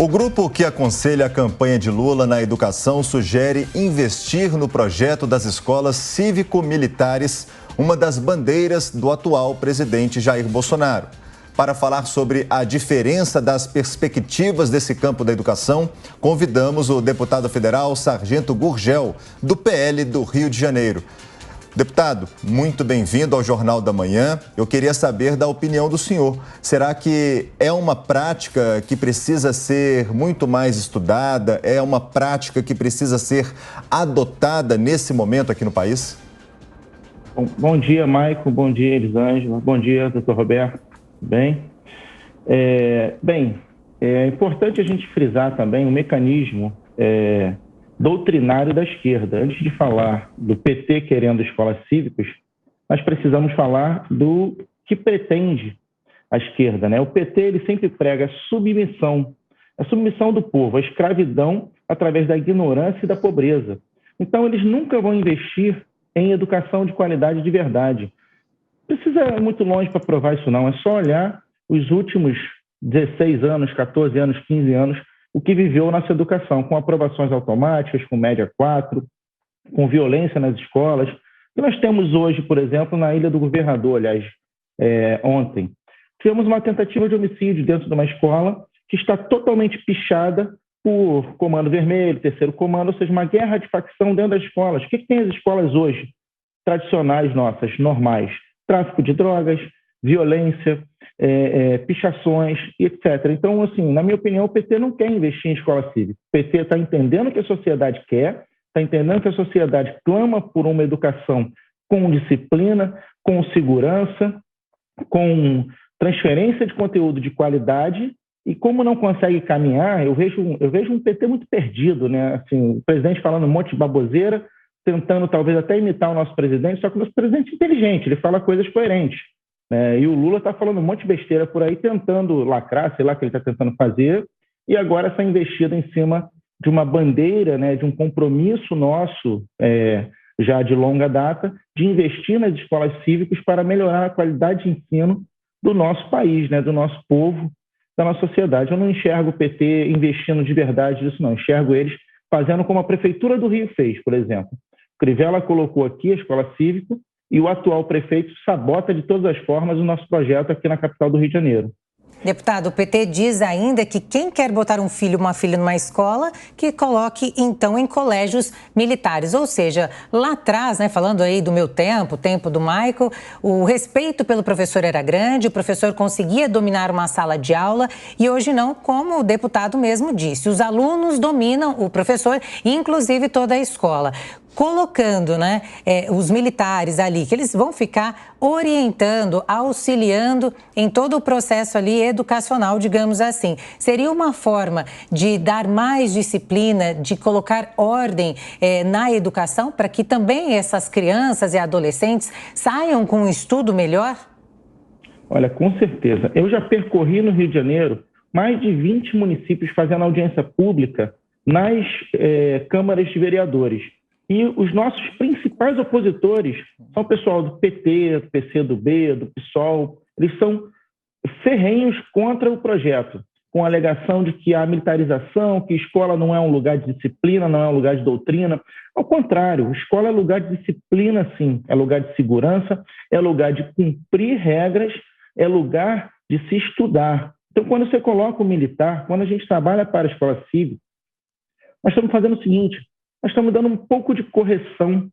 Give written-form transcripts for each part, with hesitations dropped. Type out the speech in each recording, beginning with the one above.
O grupo que aconselha a campanha de Lula na educação sugere investir no projeto das escolas cívico-militares, uma das bandeiras do atual presidente Jair Bolsonaro. Para falar sobre a diferença das perspectivas desse campo da educação, convidamos o deputado federal Sargento Gurgel, do PL do Rio de Janeiro. Deputado, muito bem-vindo ao Jornal da Manhã. Eu queria saber da opinião do senhor. Será que é uma prática que precisa ser muito mais estudada? É uma prática que precisa ser adotada nesse momento aqui no país? Bom dia, Maico. Bom dia, Elisângela. Bom dia, doutor Roberto. Bem? É importante a gente frisar também o mecanismo doutrinário da esquerda. Antes de falar do PT querendo escolas cívicas, nós precisamos falar do que pretende a esquerda, né? O PT ele sempre prega a submissão do povo, a escravidão através da ignorância e da pobreza. Então, eles nunca vão investir em educação de qualidade de verdade. Precisa ir muito longe para provar isso não, é só olhar os últimos 16 anos, 14 anos, 15 anos, o que viveu nossa educação, com aprovações automáticas, com média 4, com violência nas escolas. E nós temos hoje, por exemplo, na Ilha do Governador, aliás, ontem, tivemos uma tentativa de homicídio dentro de uma escola que está totalmente pichada por Comando Vermelho, Terceiro Comando, ou seja, uma guerra de facção dentro das escolas. O que tem as escolas hoje, tradicionais nossas, normais? Tráfico de drogas, violência, pichações, etc. Então, assim, na minha opinião, o PT não quer investir em escola cívica. O PT está entendendo o que a sociedade quer, está entendendo que a sociedade clama por uma educação com disciplina, com segurança, com transferência de conteúdo de qualidade, e como não consegue caminhar, eu vejo um PT muito perdido, né? Assim, o presidente falando um monte de baboseira, tentando talvez até imitar o nosso presidente, só que o nosso presidente é inteligente, ele fala coisas coerentes. E o Lula está falando um monte de besteira por aí, tentando lacrar, sei lá o que ele está tentando fazer, e agora essa investida em cima de uma bandeira, né, de um compromisso nosso, já de longa data, de investir nas escolas cívicas para melhorar a qualidade de ensino do nosso país, né, do nosso povo, da nossa sociedade. Eu não enxergo o PT investindo de verdade nisso, não. Enxergo eles fazendo como a Prefeitura do Rio fez, por exemplo. Crivella colocou aqui a escola cívica, e o atual prefeito sabota de todas as formas o nosso projeto aqui na capital do Rio de Janeiro. Deputado, o PT diz ainda que quem quer botar um filho ou uma filha numa escola, que coloque, então, em colégios militares. Ou seja, lá atrás, né, falando aí do meu tempo, o tempo do Michael, o respeito pelo professor era grande, o professor conseguia dominar uma sala de aula e hoje não, como o deputado mesmo disse. Os alunos dominam o professor, inclusive toda a escola. Colocando, né, os militares ali, que eles vão ficar orientando, auxiliando em todo o processo ali educacional, digamos assim. Seria uma forma de dar mais disciplina, de colocar ordem na educação, para que também essas crianças e adolescentes saiam com um estudo melhor? Olha, com certeza. Eu já percorri no Rio de Janeiro mais de 20 municípios fazendo audiência pública nas câmaras de vereadores. E os nossos principais opositores são o pessoal do PT, do PCdoB, do PSOL. Eles são ferrenhos contra o projeto, com a alegação de que há militarização, que escola não é um lugar de disciplina, não é um lugar de doutrina. Ao contrário, escola é lugar de disciplina, sim. É lugar de segurança, é lugar de cumprir regras, é lugar de se estudar. Então, quando você coloca o militar, quando a gente trabalha para a escola cívica, nós estamos fazendo o seguinte: nós estamos dando um pouco de correção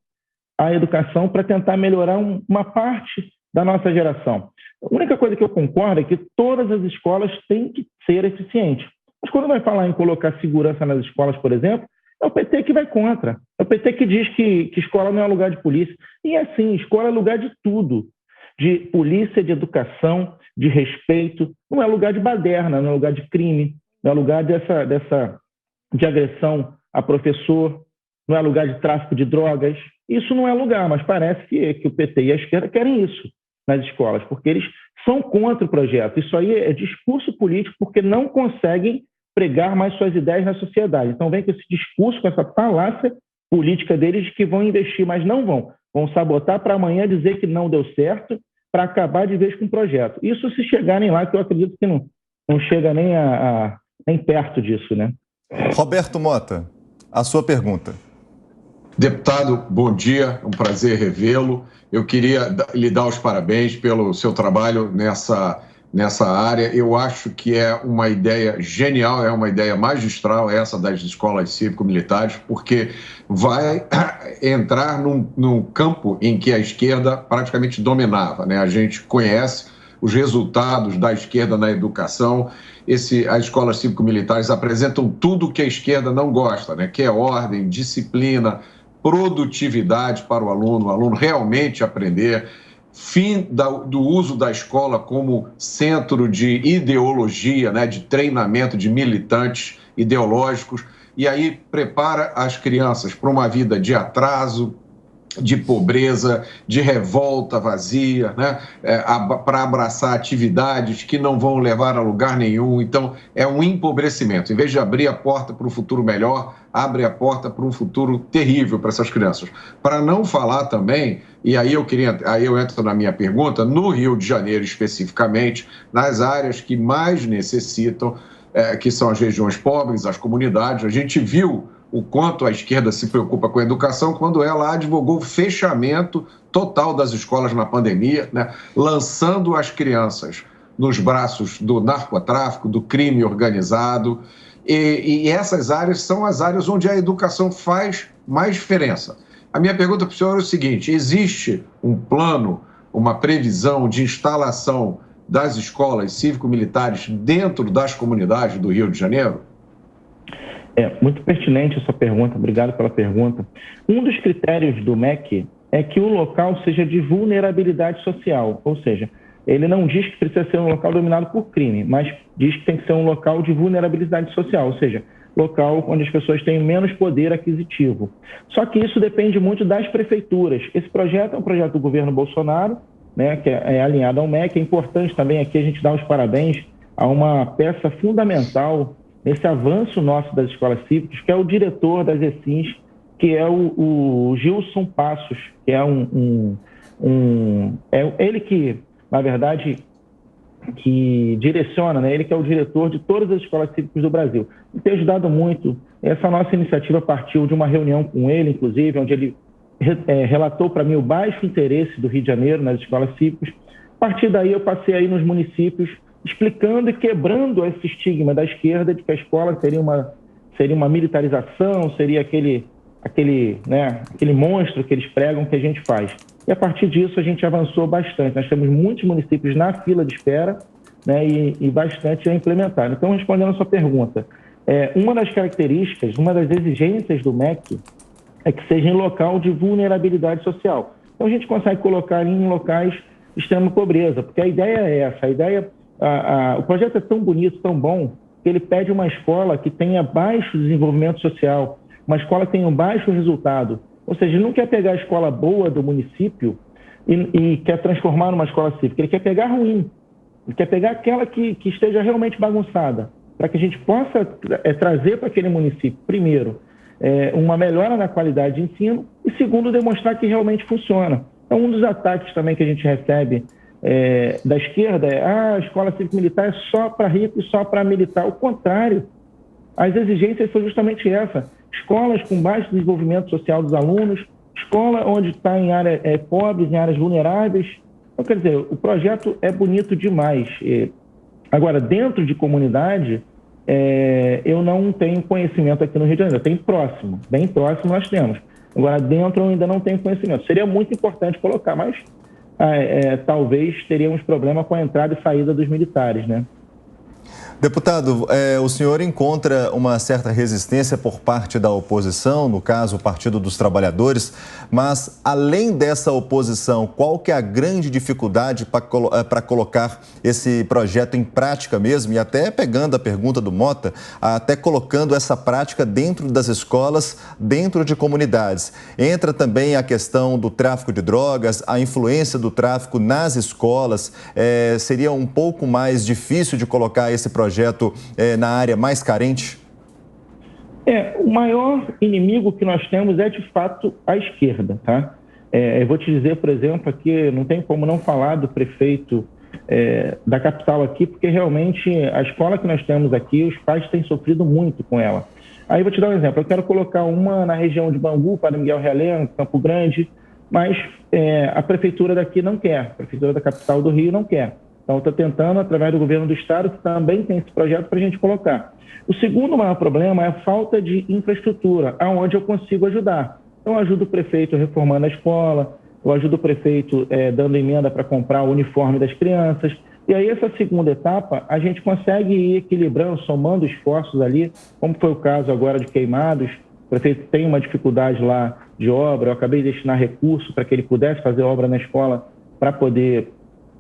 à educação para tentar melhorar uma parte da nossa geração. A única coisa que eu concordo é que todas as escolas têm que ser eficientes. Mas quando vai falar em colocar segurança nas escolas, por exemplo, é o PT que vai contra. É o PT que diz que escola não é lugar de polícia. E é assim, escola é lugar de tudo. De polícia, de educação, de respeito. Não é lugar de baderna, não é lugar de crime, não é lugar de agressão a professor, não é lugar de tráfico de drogas. Isso não é lugar, mas parece que o PT e a esquerda querem isso nas escolas, porque eles são contra o projeto. Isso aí é discurso político, porque não conseguem pregar mais suas ideias na sociedade. Então vem com esse discurso, com essa falácia política deles de que vão investir, mas não vão. Vão sabotar para amanhã dizer que não deu certo, para acabar de vez com o projeto. Isso se chegarem lá, que eu acredito que não chega nem a nem perto disso, né? Roberto Mota, a sua pergunta. Deputado, bom dia, é um prazer revê-lo. Eu queria lhe dar os parabéns pelo seu trabalho nessa área. Eu acho que é uma ideia genial, é uma ideia magistral essa das escolas cívico-militares, porque vai entrar num campo em que a esquerda praticamente dominava, né? A gente conhece os resultados da esquerda na educação. As escolas cívico-militares apresentam tudo que a esquerda não gosta, né? Que é ordem, disciplina, produtividade para o aluno realmente aprender, fim do uso da escola como centro de ideologia, né, de treinamento de militantes ideológicos, e aí prepara as crianças para uma vida de atraso, de pobreza, de revolta vazia, né? Para abraçar atividades que não vão levar a lugar nenhum. Então, é um empobrecimento. Em vez de abrir a porta para um futuro melhor, abre a porta para um futuro terrível para essas crianças. Para não falar também, e aí eu entro na minha pergunta, no Rio de Janeiro especificamente, nas áreas que mais necessitam, que são as regiões pobres, as comunidades, a gente viu o quanto a esquerda se preocupa com a educação quando ela advogou o fechamento total das escolas na pandemia, né? Lançando as crianças nos braços do narcotráfico, do crime organizado. E essas áreas são as áreas onde a educação faz mais diferença. A minha pergunta para o senhor é o seguinte: existe um plano, uma previsão de instalação das escolas cívico-militares dentro das comunidades do Rio de Janeiro? Muito pertinente essa pergunta, obrigado pela pergunta. Um dos critérios do MEC é que o local seja de vulnerabilidade social, ou seja, ele não diz que precisa ser um local dominado por crime, mas diz que tem que ser um local de vulnerabilidade social, ou seja, local onde as pessoas têm menos poder aquisitivo. Só que isso depende muito das prefeituras. Esse projeto é um projeto do governo Bolsonaro, né, que é alinhado ao MEC. É importante também aqui a gente dar os parabéns a uma peça fundamental nesse avanço nosso das escolas cívicas, que é o diretor das ESINs, que é o Gilson Passos, que é ele que, na verdade, que direciona, né? Ele que é o diretor de todas as escolas cívicas do Brasil. E tem ajudado muito. Essa nossa iniciativa partiu de uma reunião com ele, inclusive, onde ele relatou para mim o baixo interesse do Rio de Janeiro nas escolas cívicas. A partir daí eu passei aí nos municípios explicando e quebrando esse estigma da esquerda de que a escola seria uma militarização, seria aquele monstro que eles pregam que a gente faz. E a partir disso a gente avançou bastante. Nós temos muitos municípios na fila de espera, né, e bastante a implementar. Então, respondendo a sua pergunta, uma das características, uma das exigências do MEC é que seja em local de vulnerabilidade social. Então a gente consegue colocar em locais de extrema pobreza, porque a ideia é essa, o projeto é tão bonito, tão bom, que ele pede uma escola que tenha baixo desenvolvimento social, uma escola que tenha um baixo resultado. Ou seja, ele não quer pegar a escola boa do município e quer transformar numa escola cívica, ele quer pegar a ruim, ele quer pegar aquela que esteja realmente bagunçada, para que a gente possa trazer para aquele município, primeiro, uma melhora na qualidade de ensino e, segundo, demonstrar que realmente funciona. Então, um dos ataques também que a gente recebe da esquerda a escola cívico-militar é só para rico e só para militar. Ao contrário, as exigências são justamente essa: escolas com baixo desenvolvimento social dos alunos, escola onde está em áreas pobres, em áreas vulneráveis. Então, quer dizer, o projeto é bonito demais. Agora, dentro de comunidade, eu não tenho conhecimento aqui no Rio de Janeiro. Tem próximo, bem próximo nós temos. Agora, dentro eu ainda não tenho conhecimento. Seria muito importante colocar, mas talvez teríamos problema com a entrada e saída dos militares, né? Deputado, o senhor encontra uma certa resistência por parte da oposição, no caso o Partido dos Trabalhadores, mas além dessa oposição, qual que é a grande dificuldade para colocar esse projeto em prática mesmo? E até pegando a pergunta do Mota, até colocando essa prática dentro das escolas, dentro de comunidades. Entra também a questão do tráfico de drogas, a influência do tráfico nas escolas. Seria um pouco mais difícil de colocar esse projeto na área mais carente? O maior inimigo que nós temos é, de fato, a esquerda, tá? Eu vou te dizer, por exemplo, aqui não tem como não falar do prefeito da capital aqui, porque realmente a escola que nós temos aqui, os pais têm sofrido muito com ela. Aí vou te dar um exemplo, eu quero colocar uma na região de Bangu, Padre Miguel Realengo, Campo Grande, mas a prefeitura daqui não quer, a prefeitura da capital do Rio não quer. Então, estou tentando, através do governo do estado, que também tem esse projeto, para a gente colocar. O segundo maior problema é a falta de infraestrutura, aonde eu consigo ajudar. Então, eu ajudo o prefeito reformando a escola, eu ajudo o prefeito dando emenda para comprar o uniforme das crianças. E aí, essa segunda etapa, a gente consegue ir equilibrando, somando esforços ali, como foi o caso agora de Queimados. O prefeito tem uma dificuldade lá de obra, eu acabei de destinar recurso para que ele pudesse fazer obra na escola para poder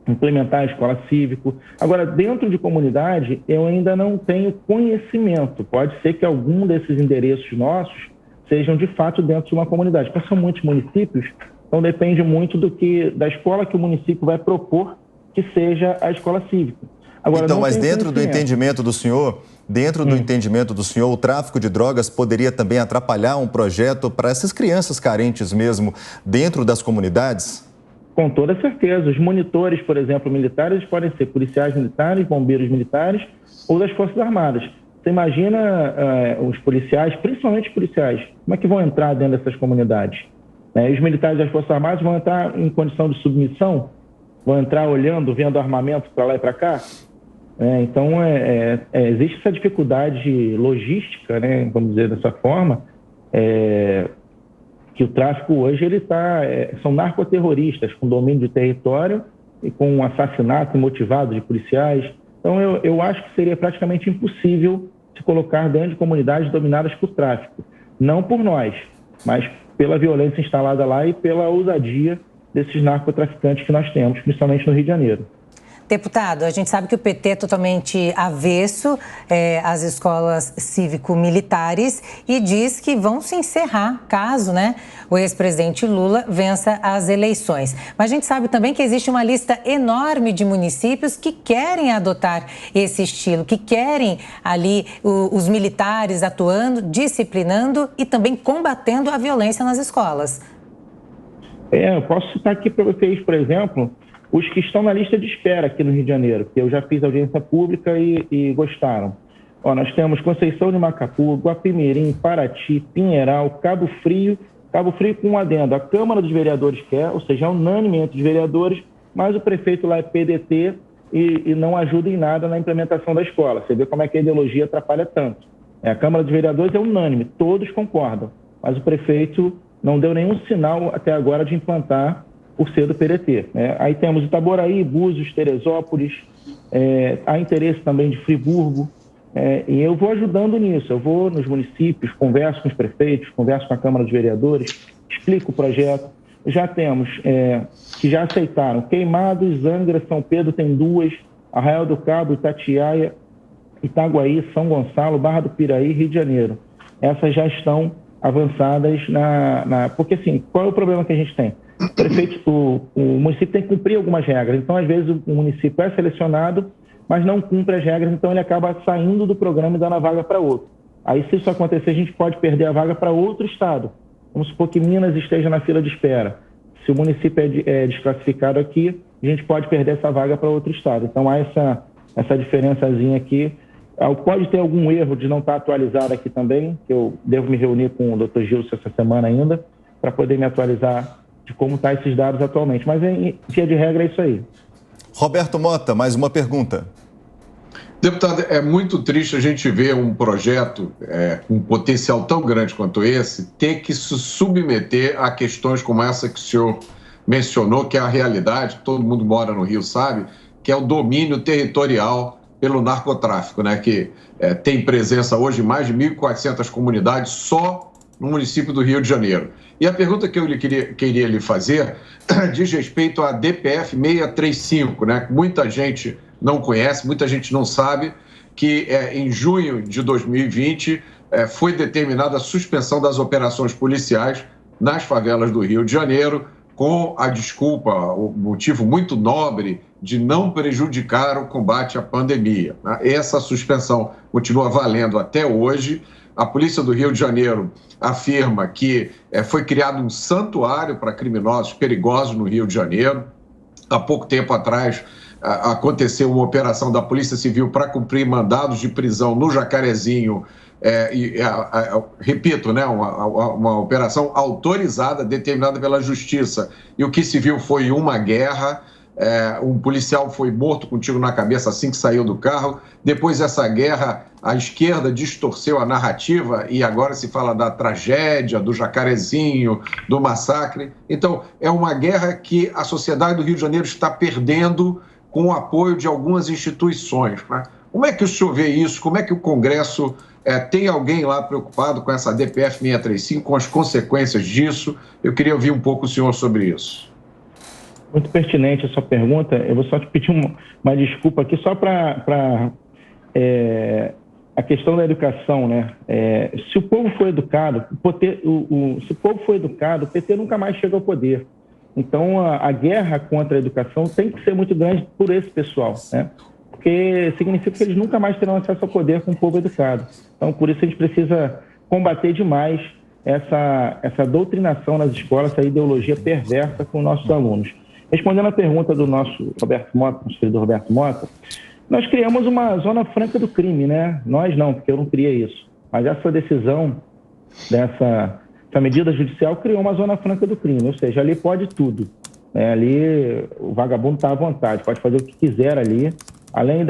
implementar a escola cívico. Agora, dentro de comunidade, eu ainda não tenho conhecimento. Pode ser que algum desses endereços nossos sejam, de fato, dentro de uma comunidade. Porque são muitos municípios, então depende muito da escola que o município vai propor que seja a escola cívica. Agora, então, mas dentro do entendimento do senhor, o tráfico de drogas poderia também atrapalhar um projeto para essas crianças carentes mesmo dentro das comunidades? Com toda certeza. Os monitores, por exemplo, militares, podem ser policiais militares, bombeiros militares ou das Forças Armadas. Você imagina os policiais, principalmente os policiais, como é que vão entrar dentro dessas comunidades? Os militares das Forças Armadas vão entrar em condição de submissão? Vão entrar olhando, vendo armamento para lá e para cá? Então, existe essa dificuldade logística, né, vamos dizer dessa forma, que o tráfico hoje são narcoterroristas com domínio de território e com um assassinato motivado de policiais. Então, eu acho que seria praticamente impossível se colocar dentro de comunidades dominadas por tráfico. Não por nós, mas pela violência instalada lá e pela ousadia desses narcotraficantes que nós temos, principalmente no Rio de Janeiro. Deputado, a gente sabe que o PT é totalmente avesso às escolas cívico-militares e diz que vão se encerrar caso, o ex-presidente Lula vença as eleições. Mas a gente sabe também que existe uma lista enorme de municípios que querem adotar esse estilo, que querem ali os militares atuando, disciplinando e também combatendo a violência nas escolas. Eu posso citar aqui para vocês, por exemplo, os que estão na lista de espera aqui no Rio de Janeiro, que eu já fiz audiência pública e gostaram. Nós temos Conceição de Macapu, Guapimirim, Paraty, Pinheiral, Cabo Frio com um adendo. A Câmara dos Vereadores quer, ou seja, é unânime entre os vereadores, mas o prefeito lá é PDT e não ajuda em nada na implementação da escola. Você vê como é que a ideologia atrapalha tanto. A Câmara dos Vereadores é unânime, todos concordam, mas o prefeito não deu nenhum sinal até agora de implantar por ser do PDT. Aí temos Itaboraí, Búzios, Teresópolis, há interesse também de Friburgo, e eu vou ajudando nisso, eu vou nos municípios, converso com os prefeitos, converso com a Câmara dos Vereadores, explico o projeto. Já temos que já aceitaram Queimados, Angra, São Pedro tem 2, Arraial do Cabo, Itatiaia, Itaguaí, São Gonçalo, Barra do Piraí, Rio de Janeiro. Essas já estão avançadas porque assim, qual é o problema que a gente tem? O município tem que cumprir algumas regras. Então, às vezes, o município é selecionado, mas não cumpre as regras, então ele acaba saindo do programa e dando a vaga para outro. Aí, se isso acontecer, a gente pode perder a vaga para outro estado. Vamos supor que Minas esteja na fila de espera. Se o município é desclassificado aqui, a gente pode perder essa vaga para outro estado. Então, há essa diferençazinha aqui. Pode ter algum erro de não estar atualizado aqui também, que eu devo me reunir com o Dr. Gilson essa semana ainda, para poder me atualizar de como estão esses dados atualmente. Mas, via de regra, é isso aí. Roberto Mota, mais uma pergunta. Deputado, é muito triste a gente ver um projeto com um potencial tão grande quanto esse ter que se submeter a questões como essa que o senhor mencionou, que é a realidade, todo mundo mora no Rio sabe, que é o domínio territorial pelo narcotráfico, que tem presença hoje em mais de 1.400 comunidades só no município do Rio de Janeiro. E a pergunta que eu queria lhe fazer diz respeito à DPF 635, Muita gente não conhece, muita gente não sabe que em junho de 2020 foi determinada a suspensão das operações policiais nas favelas do Rio de Janeiro, com a desculpa, o motivo muito nobre de não prejudicar o combate à pandemia. Essa suspensão continua valendo até hoje. A Polícia do Rio de Janeiro afirma que foi criado um santuário para criminosos perigosos no Rio de Janeiro. Há pouco tempo atrás, aconteceu uma operação da Polícia Civil para cumprir mandados de prisão no Jacarezinho, repito, né, uma operação autorizada, determinada pela Justiça, e o que se viu foi uma guerra. Um policial foi morto com um tiro na cabeça assim que saiu do carro. Depois dessa guerra, a esquerda distorceu a narrativa e agora se fala da tragédia, do Jacarezinho, do massacre. Então, é uma guerra que a sociedade do Rio de Janeiro está perdendo com o apoio de algumas instituições, né? Como é que o senhor vê isso? Como é que o Congresso tem alguém lá preocupado com essa DPF 635, com as consequências disso? Eu queria ouvir um pouco o senhor sobre isso. Muito pertinente a sua pergunta. Eu vou só te pedir uma desculpa aqui, só para a questão da educação, né? Se o povo for educado, se o povo for educado, o PT nunca mais chega ao poder. Então, a guerra contra a educação tem que ser muito grande por esse pessoal, né? Porque significa que eles nunca mais terão acesso ao poder com o povo educado. Então, por isso a gente precisa combater demais essa doutrinação nas escolas, essa ideologia perversa com nossos alunos. Respondendo à pergunta do nosso Roberto Mota, nosso querido Roberto Mota, nós criamos uma zona franca do crime, né? Nós não, porque eu não criei isso. Mas essa decisão, essa medida judicial criou uma zona franca do crime, ou seja, ali pode tudo. Ali o vagabundo está à vontade, pode fazer o que quiser ali. Além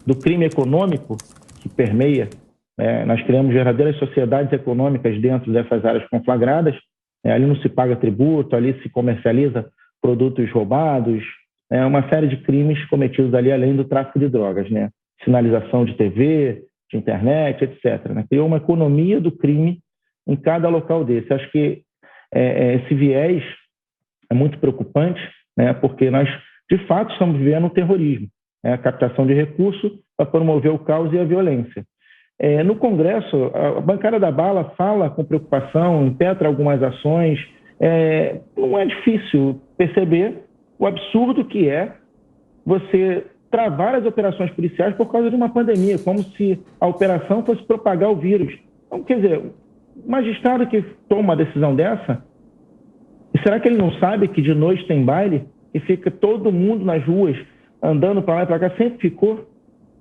do crime econômico que permeia, nós criamos verdadeiras sociedades econômicas dentro dessas áreas conflagradas. Ali não se paga tributo, ali se comercializa produtos roubados, uma série de crimes cometidos ali, além do tráfico de drogas, né? Sinalização de TV, de internet, etc. Né? Criou uma economia do crime em cada local desse. Acho que esse viés é muito preocupante, né? Porque nós, de fato, estamos vivendo um terrorismo, a captação de recursos para promover o caos e a violência. No Congresso, a bancada da bala fala com preocupação, impetra algumas ações. Não é difícil perceber o absurdo que é você travar as operações policiais por causa de uma pandemia, como se a operação fosse propagar o vírus. Então, quer dizer, o magistrado que toma uma decisão dessa, será que ele não sabe que de noite tem baile e fica todo mundo nas ruas andando para lá e para cá? Sempre ficou.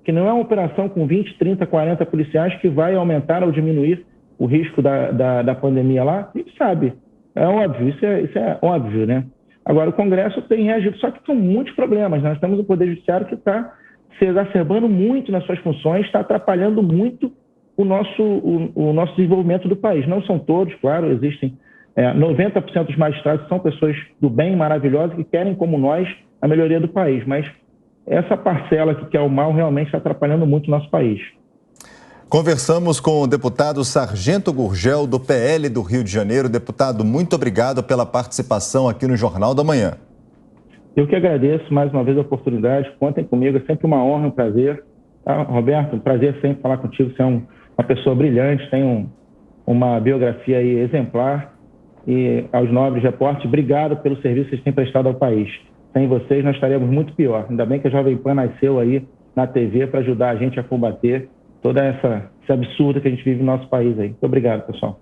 Que não é uma operação com 20, 30, 40 policiais que vai aumentar ou diminuir o risco da pandemia lá. A gente sabe, é óbvio, isso é óbvio, né? Agora, o Congresso tem reagido, só que são muitos problemas. Nós temos um Poder Judiciário que está se exacerbando muito nas suas funções, está atrapalhando muito o nosso desenvolvimento do país. Não são todos, claro, existem 90% dos magistrados são pessoas do bem, maravilhosas, que querem, como nós, a melhoria do país, mas essa parcela que quer o mal realmente está atrapalhando muito o nosso país. Conversamos com o deputado Sargento Gurgel, do PL do Rio de Janeiro. Deputado, muito obrigado pela participação aqui no Jornal da Manhã. Eu que agradeço mais uma vez a oportunidade. Contem comigo, é sempre uma honra, um prazer. Tá, Roberto, um prazer sempre falar contigo. Você é uma pessoa brilhante, tem uma biografia aí exemplar. E aos nobres repórteres, obrigado pelo serviço que vocês têm prestado ao país. Sem vocês, nós estaremos muito pior. Ainda bem que a Jovem Pan nasceu aí na TV para ajudar a gente a combater toda esse absurdo que a gente vive no nosso país aí. Muito obrigado, pessoal.